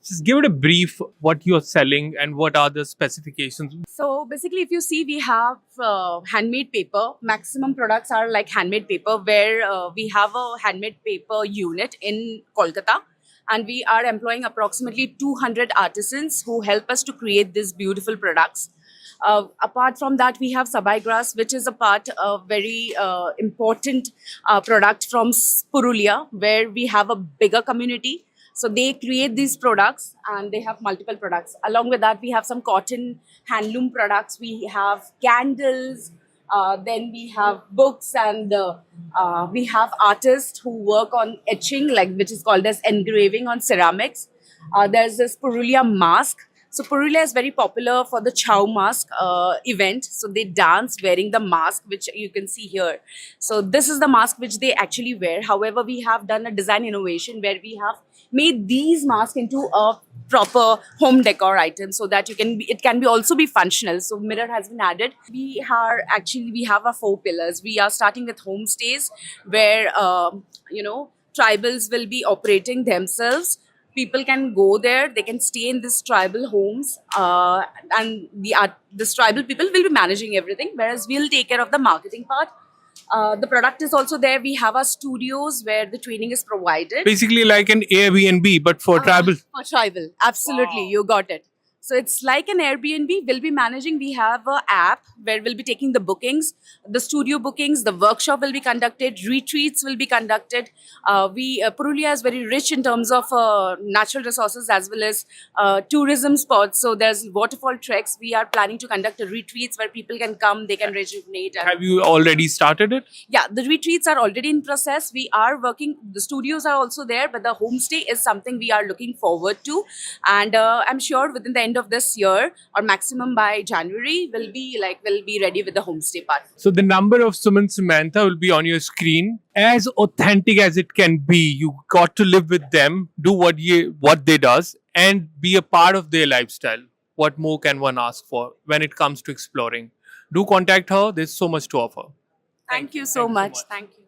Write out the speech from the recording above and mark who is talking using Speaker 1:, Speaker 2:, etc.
Speaker 1: Just give it a brief what you're selling and what are the specifications.
Speaker 2: So basically, if you see, we have handmade paper. Maximum products are like handmade paper, where we have a handmade paper unit in Kolkata, and we are employing approximately 200 artisans who help us to create these beautiful products. Apart from that, we have Sabai grass, which is a very important product from Purulia, where we have a bigger community. So they create these products and they have multiple products. Along with that, we have some cotton handloom products. We have candles. Then we have books, and we have artists who work on etching, like which is called as engraving on ceramics. There's this Purulia mask. So Purulia is very popular for the Chow mask event. So they dance wearing the mask, which you can see here. So this is the mask which they actually wear. However, we have done a design innovation where we have made these masks into a proper home decor item, so that it can be also be functional. So mirror has been added. We have our 4 pillars. We are starting with homestays, where tribals will be operating themselves. People can go there, they can stay in these tribal homes, and this tribal people will be managing everything, whereas we'll take care of the marketing part. The product is also there. We have our studios where the training is provided.
Speaker 1: Basically like an Airbnb, but for tribal.
Speaker 2: For tribal, absolutely,
Speaker 1: Wow.
Speaker 2: you got it. So it's like an Airbnb. We'll be managing. We have an app where we'll be taking the bookings, the studio bookings. The workshop will be conducted. Retreats will be conducted. Purulia is very rich in terms of natural resources as well as tourism spots. So there's waterfall treks. We are planning to conduct retreats where people can come. They can rejuvenate.
Speaker 1: Have you already started it?
Speaker 2: Yeah, the retreats are already in process. We are working. The studios are also there, but the homestay is something we are looking forward to, and I'm sure within the end of this year or maximum by January, we'll be ready with the homestay part.
Speaker 1: So the number of Suman Samantha will be on your screen. As authentic as it can be, you got to live with them, do what they does, and be a part of their lifestyle. What more can one ask for when it comes to exploring? Do contact her. There's so much to offer.
Speaker 2: Thank you so much. Thank you.